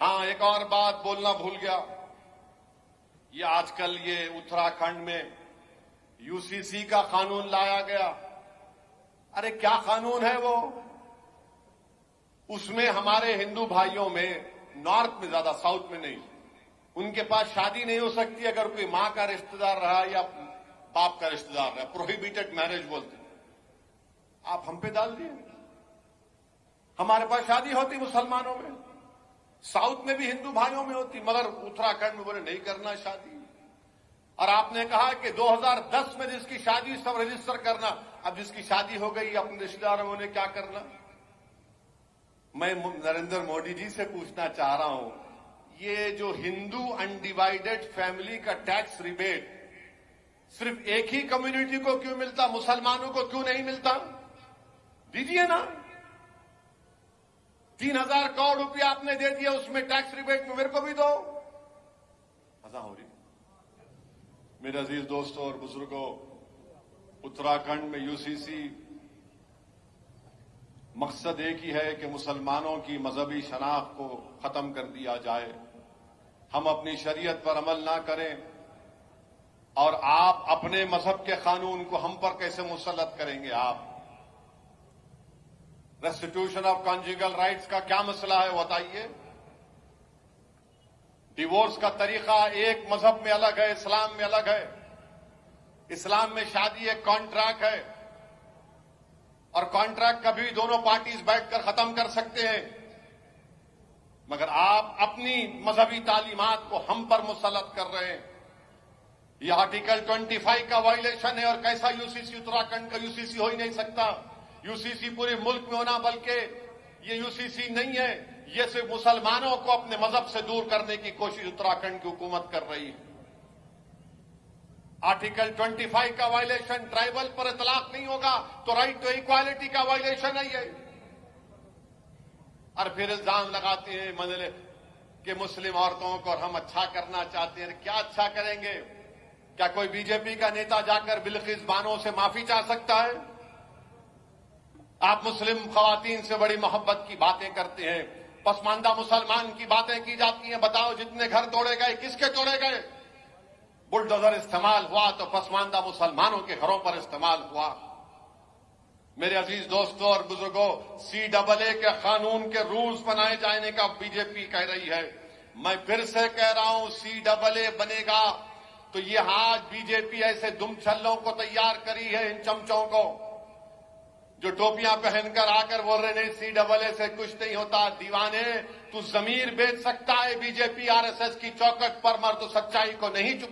ہاں، ایک اور بات بولنا بھول گیا. یہ آج کل یہ اتراکھنڈ میں یو سی سی کا قانون لایا گیا. ارے کیا قانون ہے وہ؟ اس میں ہمارے ہندو بھائیوں میں نارتھ میں زیادہ، ساؤتھ میں نہیں، ان کے پاس شادی نہیں ہو سکتی اگر کوئی ماں کا رشتہ دار رہا یا باپ کا رشتہ دار رہا. پروہیبیٹڈ میرج بولتے ہیں. آپ ہم پہ ڈال دیے. ہمارے پاس شادی ہوتی مسلمانوں میں، ساؤتھ میں بھی ہندو بھائیوں میں ہوتی، مگر اتراکھنڈ میں بولے نہیں کرنا شادی. اور آپ نے کہا کہ 2010 میں جس کی شادی سب رجسٹر کرنا. اب جس کی شادی ہو گئی اپنے رشتے داروں نے کیا کرنا؟ میں نریندر مودی جی سے پوچھنا چاہ رہا ہوں، یہ جو ہندو انڈیوائڈڈ فیملی کا ٹیکس ریبیٹ صرف ایک ہی کمیونٹی کو کیوں ملتا، مسلمانوں کو کیوں نہیں ملتا؟ دیجیے نا. 3,000 کروڑ روپیہ آپ نے دے دیا، اس میں ٹیکس ریبیٹ میں میرے کو بھی دو. مزہ ہو رہی. میرے عزیز دوستوں اور بزرگوں، اتراکھنڈ میں یو سی سی مقصد ایک ہی ہے کہ مسلمانوں کی مذہبی شناخت کو ختم کر دیا جائے. ہم اپنی شریعت پر عمل نہ کریں اور آپ اپنے مذہب کے قانون کو ہم پر کیسے مسلط کریں گے؟ آپ ریسٹیٹیوشن آف کانجوگل رائٹس کا کیا مسئلہ ہے بتائیے. ڈیورس کا طریقہ ایک مذہب میں الگ ہے، اسلام میں الگ ہے. اسلام میں شادی ایک کانٹریکٹ ہے اور کانٹریکٹ کبھی دونوں پارٹیز بیٹھ کر ختم کر سکتے ہیں. مگر آپ اپنی مذہبی تعلیمات کو ہم پر مسلط کر رہے ہیں. یہ آرٹیکل 25 کا وائلیشن ہے. اور کیسا یو سی سی؟ اتراکھنڈ کا یو سی سی ہو ہی نہیں سکتا. یو سی سی پورے ملک میں ہونا، بلکہ یہ یو سی سی نہیں ہے، یہ صرف مسلمانوں کو اپنے مذہب سے دور کرنے کی کوشش اتراکھنڈ کی حکومت کر رہی ہے. آرٹیکل 25 کا وائلیشن، ٹرائبل پر اطلاق نہیں ہوگا تو رائٹ ٹو ایکوالٹی کا وائلیشن ہے یہ. اور پھر الزام لگاتے ہیں کہ مسلم عورتوں کو ہم اچھا کرنا چاہتے ہیں. کیا اچھا کریں گے؟ کیا کوئی بی جے پی کا نیتا جا کر بلقیس بانو سے معافی چاہ سکتا ہے؟ آپ مسلم خواتین سے بڑی محبت کی باتیں کرتے ہیں، پسماندہ مسلمان کی باتیں کی جاتی ہیں. بتاؤ جتنے گھر توڑے گئے کس کے توڑے گئے؟ بلڈوزر استعمال ہوا تو پسماندہ مسلمانوں کے گھروں پر استعمال ہوا. میرے عزیز دوستوں اور بزرگوں، CAA کے قانون کے رولز بنائے جانے کا بی جے پی کہہ رہی ہے. میں پھر سے کہہ رہا ہوں، CAA بنے گا تو یہ آج بی جے پی ایسے دم چھلوں کو تیار کری ہے، ان چمچوں کو جو ٹوپیاں پہن کر آ کر بول رہے نہیں CAA سے کچھ نہیں ہوتا. دیوانے، تو ضمیر بیچ سکتا ہے بی جے پی RSS کی چوکٹ پر، مر تو سچائی کو نہیں چکا